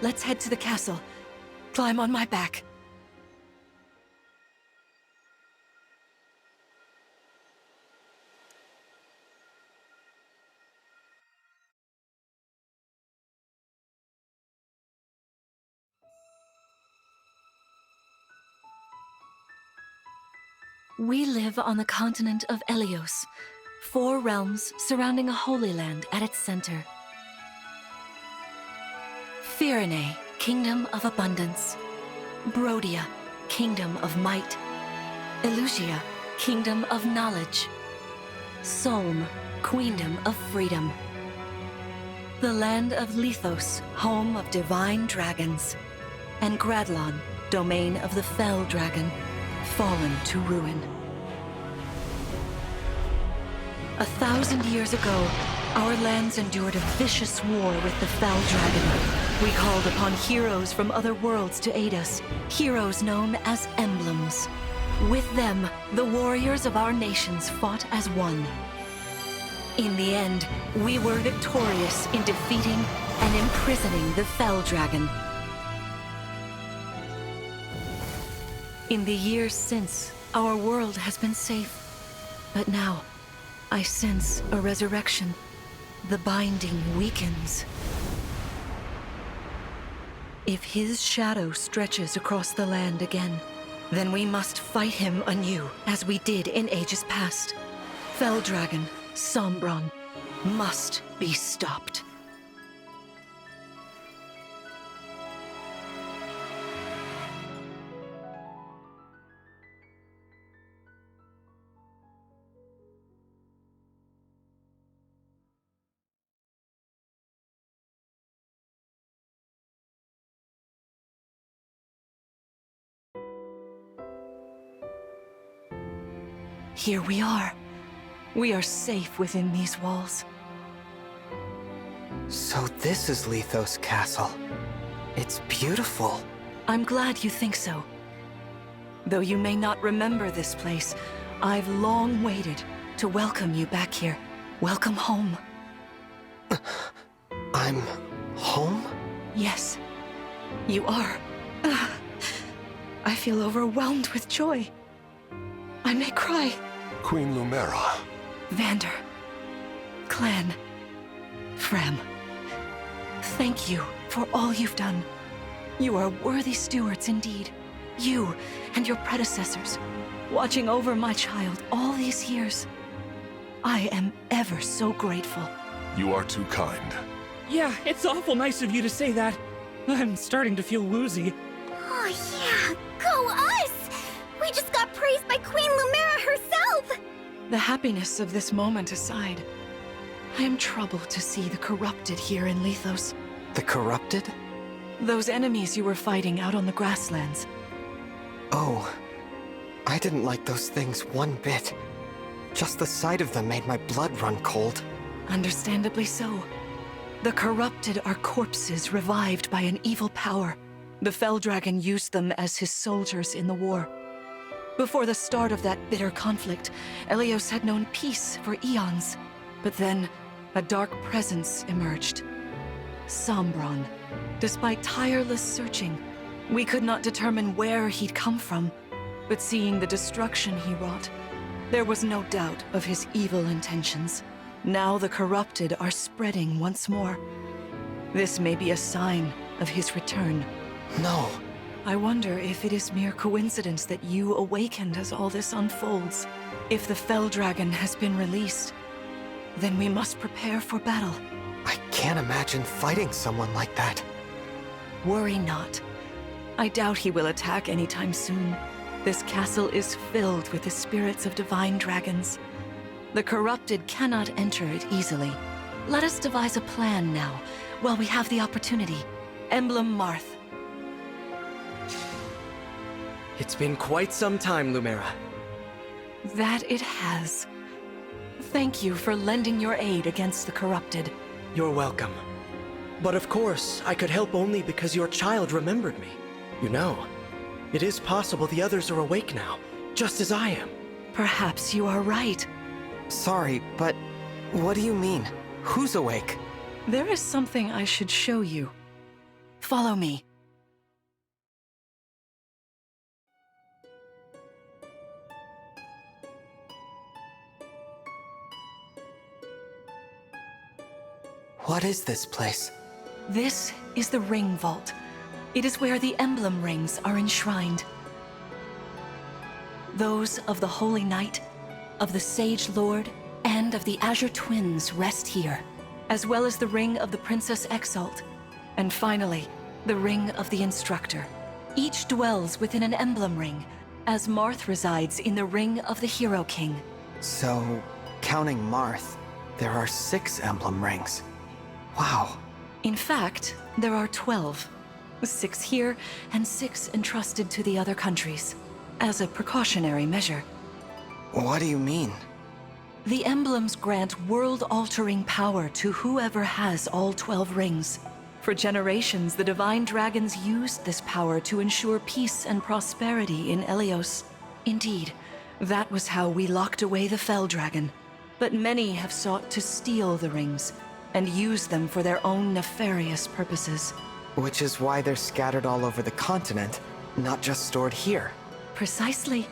Let's head to the castle. Climb on my back. We live on the continent of Elyos, 4 realms surrounding a holy land at its center. Firene, Kingdom of Abundance. Brodia, Kingdom of Might. Elusia, Kingdom of Knowledge. Solm, Queendom of Freedom. The land of Lethos, home of divine dragons. And Gradlon, domain of the fell dragon, fallen to ruin. 1,000 years ago, our lands endured a vicious war with the fell dragon. We called upon heroes from other worlds to aid us, heroes known as emblems. With them, the warriors of our nations fought as one. In the end, we were victorious in defeating and imprisoning the fell dragon. In the years since, our world has been safe. But now, I sense a resurrection. The binding weakens. If his shadow stretches across the land again, then we must fight him anew, as we did in ages past. Fell Dragon, Sombron, must be stopped. Here we are. We are safe within these walls. So this is Lethos Castle. It's beautiful. I'm glad you think so. Though you may not remember this place, I've long waited to welcome you back here. Welcome home. I'm home? Yes, you are. I feel overwhelmed with joy. I may cry. Queen Lumera. Vander. Clan. Frem. Thank you for all you've done. You are worthy stewards indeed. You and your predecessors, watching over my child all these years. I am ever so grateful. You are too kind. Yeah, it's awful nice of you to say that. I'm starting to feel woozy. Oh yeah, go us! We just got praised by Queen Lumera herself! The happiness of this moment aside, I am troubled to see the corrupted here in Lethos. The corrupted? Those enemies you were fighting out on the grasslands. Oh, I didn't like those things one bit. Just the sight of them made my blood run cold. Understandably so. The corrupted are corpses revived by an evil power. The Fell Dragon used them as his soldiers in the war. Before the start of that bitter conflict, Elyos had known peace for eons. But then, a dark presence emerged. Sombron. Despite tireless searching, we could not determine where he'd come from. But seeing the destruction he wrought, there was no doubt of his evil intentions. Now the corrupted are spreading once more. This may be a sign of his return. No. I wonder if it is mere coincidence that you awakened as all this unfolds. If the Fell Dragon has been released, then we must prepare for battle. I can't imagine fighting someone like that. Worry not. I doubt he will attack anytime soon. This castle is filled with the spirits of divine dragons. The corrupted cannot enter it easily. Let us devise a plan now, while we have the opportunity. Emblem Marth. It's been quite some time, Lumera. That it has. Thank you for lending your aid against the corrupted. You're welcome. But of course, I could help only because your child remembered me. You know, it is possible the others are awake now, just as I am. Perhaps you are right. Sorry, but what do you mean? Who's awake? There is something I should show you. Follow me. What is this place? This is the Ring Vault. It is where the emblem rings are enshrined. Those of the Holy Knight, of the Sage Lord, and of the Azure Twins rest here, as well as the ring of the Princess Exalt, and finally, the ring of the Instructor. Each dwells within an emblem ring, as Marth resides in the ring of the Hero King. So, counting Marth, there are 6 emblem rings. Wow. In fact, there are 12. 6 here, and 6 entrusted to the other countries, as a precautionary measure. What do you mean? The emblems grant world-altering power to whoever has all 12 rings. For generations, the Divine Dragons used this power to ensure peace and prosperity in Elyos. Indeed, that was how we locked away the Fell Dragon. But many have sought to steal the rings and use them for their own nefarious purposes. Which is why they're scattered all over the continent, not just stored here. Precisely.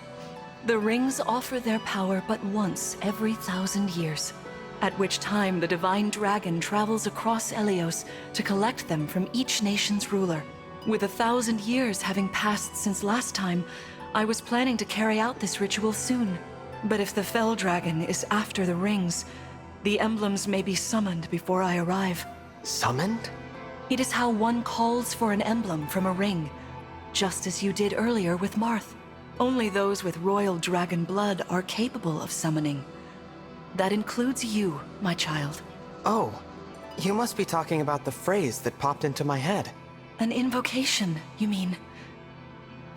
The rings offer their power but once every 1,000 years, at which time the Divine Dragon travels across Elyos to collect them from each nation's ruler. With 1,000 years having passed since last time, I was planning to carry out this ritual soon. But if the Fell Dragon is after the rings, the emblems may be summoned before I arrive. Summoned? It is how one calls for an emblem from a ring, just as you did earlier with Marth. Only those with royal dragon blood are capable of summoning. That includes you, my child. Oh, you must be talking about the phrase that popped into my head. An invocation, you mean?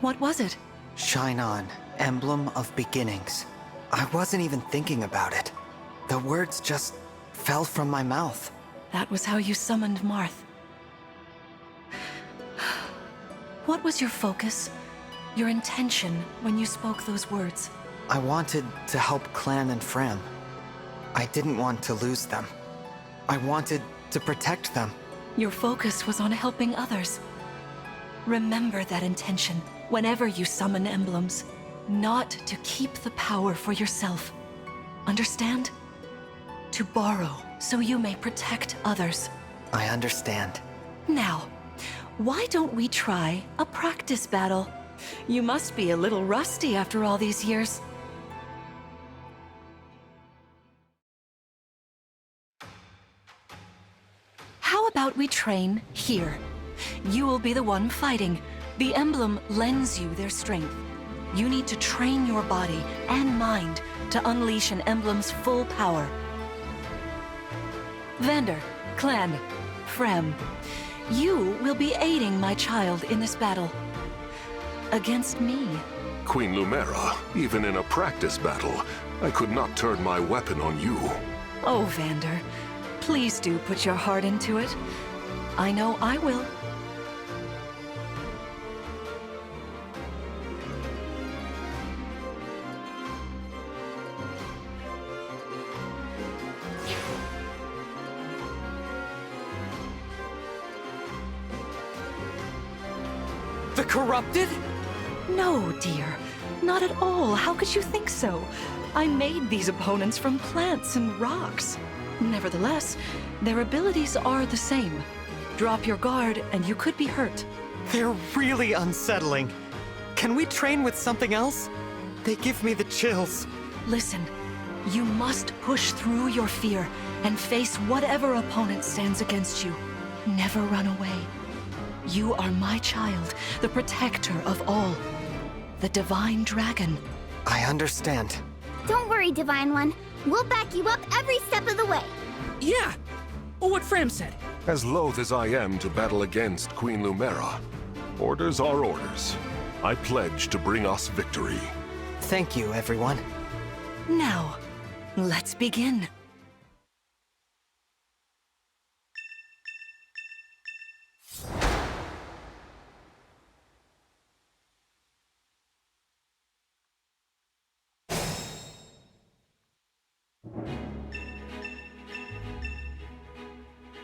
What was it? Shine on, emblem of beginnings. I wasn't even thinking about it. The words just fell from my mouth. That was how you summoned Marth. What was your focus? Your intention when you spoke those words? I wanted to help Clan and Fram. I didn't want to lose them. I wanted to protect them. Your focus was on helping others. Remember that intention whenever you summon emblems. Not to keep the power for yourself. Understand? To borrow so you may protect others. I understand. Now, why don't we try a practice battle? You must be a little rusty after all these years. How about we train here? You will be the one fighting. The emblem lends you their strength. You need to train your body and mind to unleash an emblem's full power. Vander, Clan, Frem, you will be aiding my child in this battle. Against me. Queen Lumera, even in a practice battle, I could not turn my weapon on you. Oh, Vander, please do put your heart into it. I know I will. The corrupted? No, dear. Not at all. How could you think so? I made these opponents from plants and rocks. Nevertheless, their abilities are the same. Drop your guard and you could be hurt. They're really unsettling. Can we train with something else? They give me the chills. Listen, you must push through your fear and face whatever opponent stands against you. Never run away. You are my child, the protector of all. The Divine Dragon. I understand. Don't worry, Divine One. We'll back you up every step of the way. Yeah, what Fram said. As loath as I am to battle against Queen Lumera, orders are orders. I pledge to bring us victory. Thank you, everyone. Now, let's begin.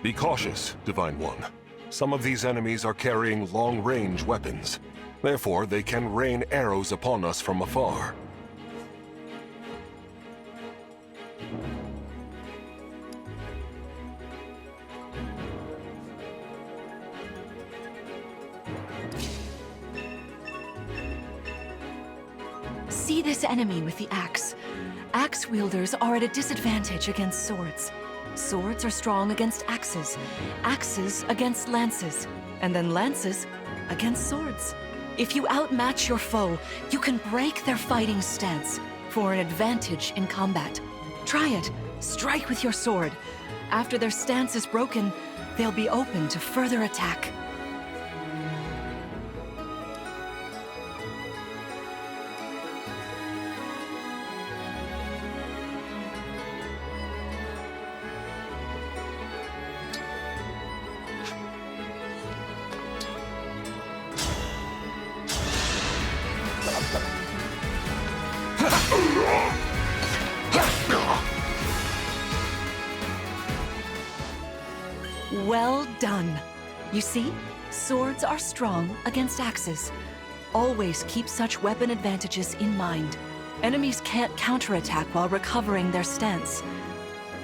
Be cautious, Divine One. Some of these enemies are carrying long-range weapons. Therefore, they can rain arrows upon us from afar. See this enemy with the axe. Axe wielders are at a disadvantage against swords. Swords are strong against axes, axes against lances, and then lances against swords. If you outmatch your foe, you can break their fighting stance for an advantage in combat. Try it. Strike with your sword. After their stance is broken, they'll be open to further attack. Well done. You see, swords are strong against axes. Always keep such weapon advantages in mind. Enemies can't counterattack while recovering their stance.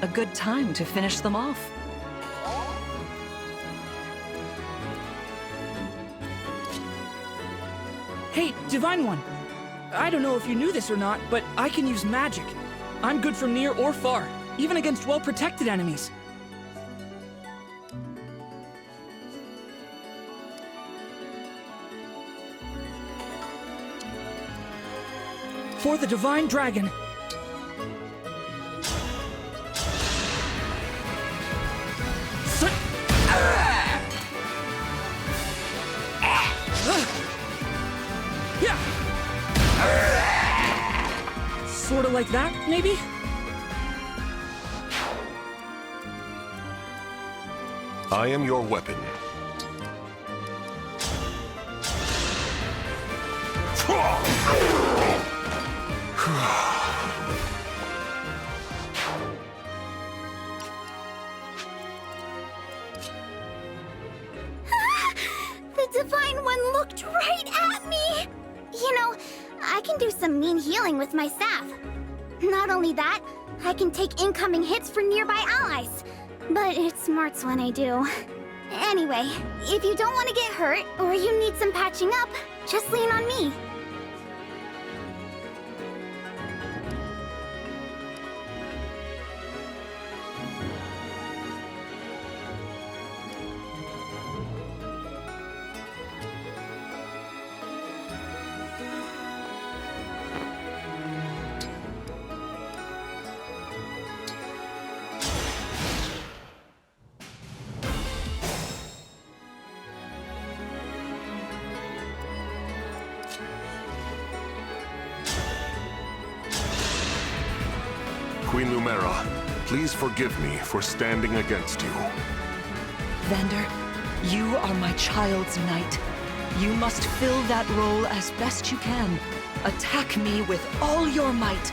A good time to finish them off. Hey, Divine One! I don't know if you knew this or not, but I can use magic. I'm good from near or far, even against well-protected enemies. For the Divine Dragon. Sorta like that, maybe? I am your weapon. The Divine One looked right at me! You know, I can do some mean healing with my staff. Not only that, I can take incoming hits for nearby allies. But it smarts when I do. Anyway, if you don't want to get hurt, or you need some patching up, just lean on me. Queen Lumera, please forgive me for standing against you. Vander, you are my child's knight. You must fill that role as best you can. Attack me with all your might.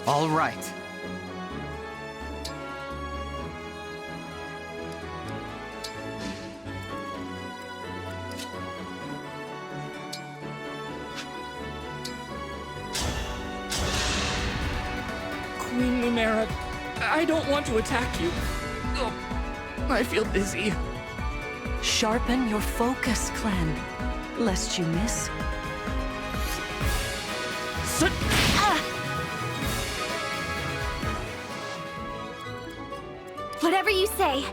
All right. Queen Lumera, I don't want to attack you. Oh, I feel dizzy. Sharpen your focus, clan, lest you miss. Whatever you say.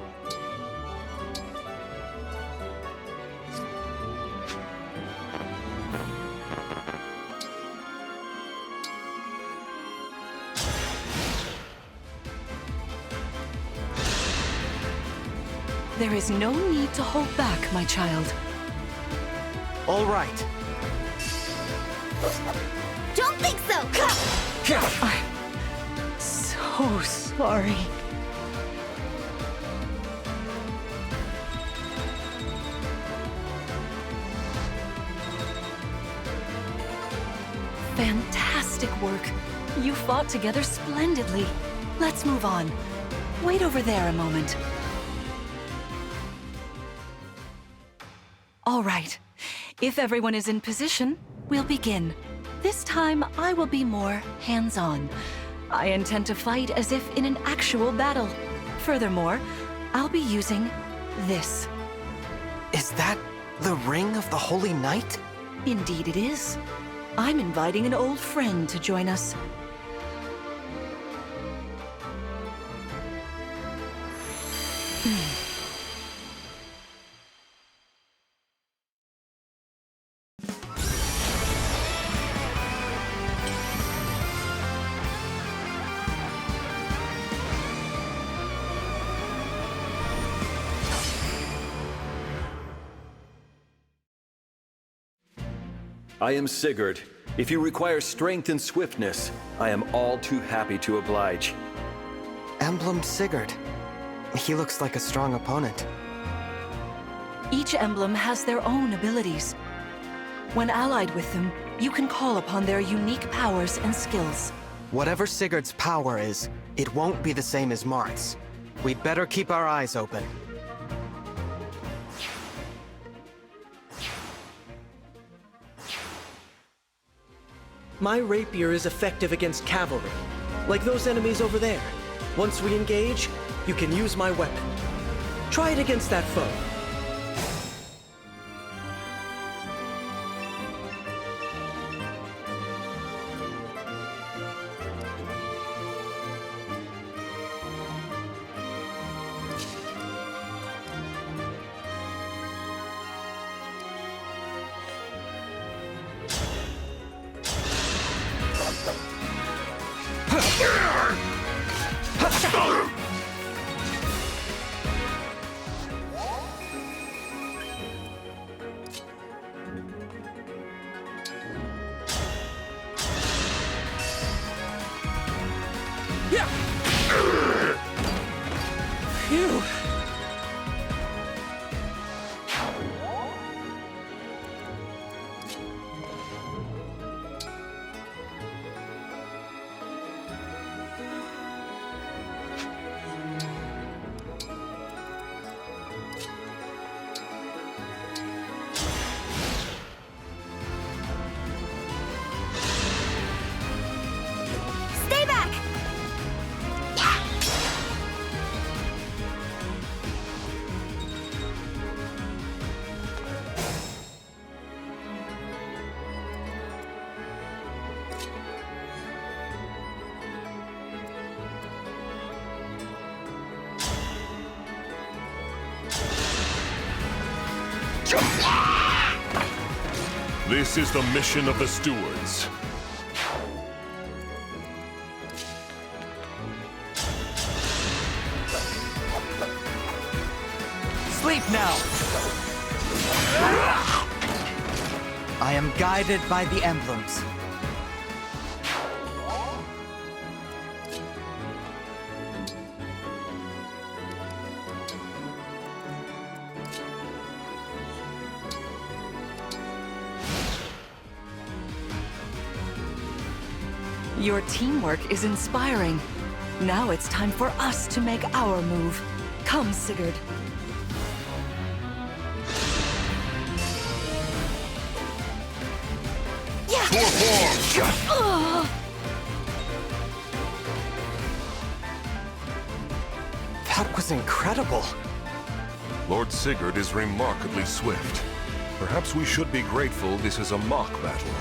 There is no need to hold back, my child. All right. Don't think so! I'm so sorry. Fantastic work. You fought together splendidly. Let's move on. Wait over there a moment. All right. If everyone is in position, we'll begin. This time, I will be more hands-on. I intend to fight as if in an actual battle. Furthermore, I'll be using this. Is that the Ring of the Holy Knight? Indeed it is. I'm inviting an old friend to join us. I am Sigurd. If you require strength and swiftness, I am all too happy to oblige. Emblem Sigurd. He looks like a strong opponent. Each emblem has their own abilities. When allied with them, you can call upon their unique powers and skills. Whatever Sigurd's power is, it won't be the same as Marth's. We'd better keep our eyes open. My rapier is effective against cavalry, like those enemies over there. Once we engage, you can use my weapon. Try it against that foe. Phew. Stay back! This is the mission of the stewards. Sleep now! I am guided by the emblems. Your teamwork is inspiring. Now it's time for us to make our move. Come, Sigurd. That was incredible. Lord Sigurd is remarkably swift. Perhaps we should be grateful this is a mock battle.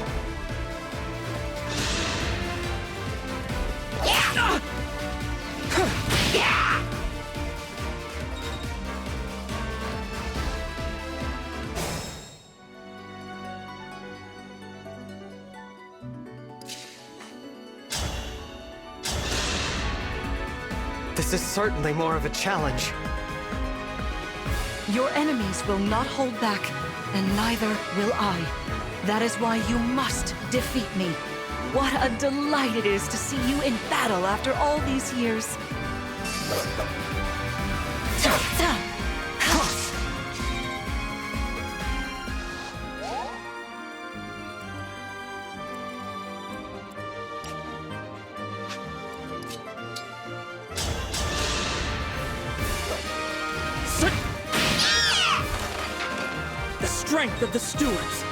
This is certainly more of a challenge. Your enemies will not hold back, and neither will I. That is why you must defeat me. What a delight it is to see you in battle after all these years. strength of the stewards.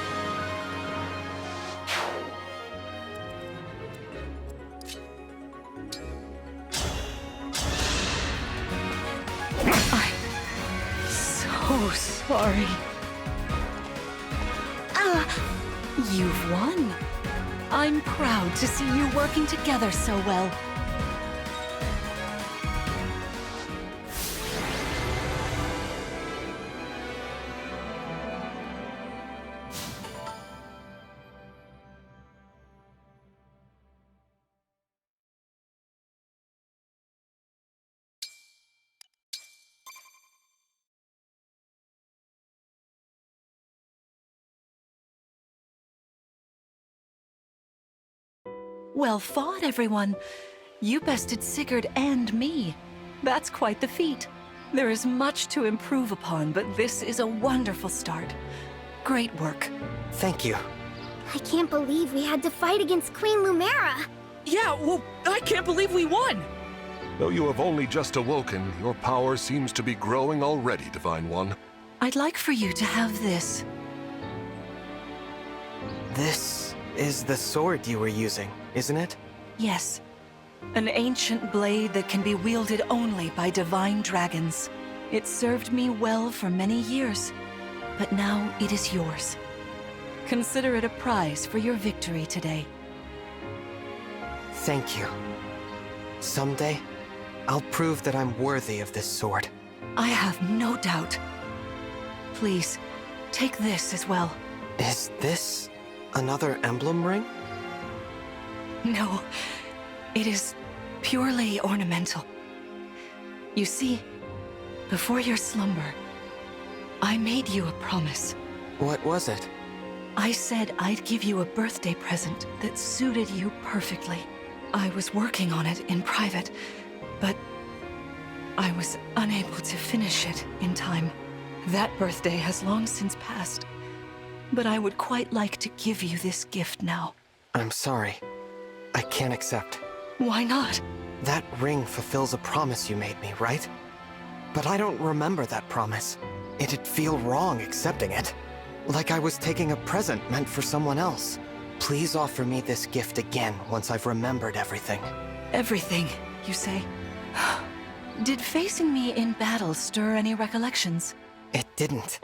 I'm so sorry. You've won. I'm proud to see you working together so well. Well fought, everyone. You bested Sigurd and me. That's quite the feat. There is much to improve upon, but this is a wonderful start. Great work. Thank you. I can't believe we had to fight against Queen Lumera. Yeah, well, I can't believe we won! Though you have only just awoken, your power seems to be growing already, Divine One. I'd like for you to have this. This is the sword you were using, isn't it? Yes. An ancient blade that can be wielded only by divine dragons. It served me well for many years, but now it is yours. Consider it a prize for your victory today. Thank you. Someday, I'll prove that I'm worthy of this sword. I have no doubt. Please, take this as well. Is this another emblem ring? No, it is purely ornamental. You see, before your slumber, I made you a promise. What was it? I said I'd give you a birthday present that suited you perfectly. I was working on it in private, but I was unable to finish it in time. That birthday has long since passed, but I would quite like to give you this gift now. I'm sorry. I can't accept. Why not? That ring fulfills a promise you made me, right? But I don't remember that promise. It'd feel wrong accepting it. Like I was taking a present meant for someone else. Please offer me this gift again once I've remembered everything. Everything, you say? Did facing me in battle stir any recollections? It didn't.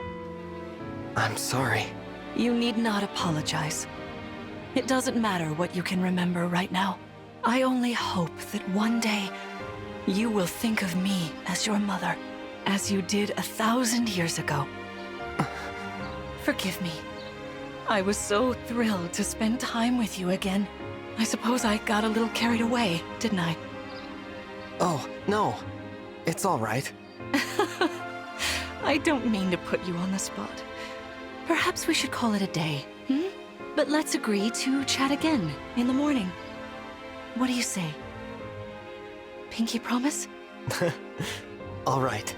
I'm sorry. You need not apologize. It doesn't matter what you can remember right now. I only hope that one day you will think of me as your mother, as you did 1,000 years ago. Forgive me. I was so thrilled to spend time with you again. I suppose I got a little carried away, didn't I? Oh, no. It's all right. I don't mean to put you on the spot. Perhaps we should call it a day, hmm? But let's agree to chat again in the morning. What do you say? Pinky promise? All right.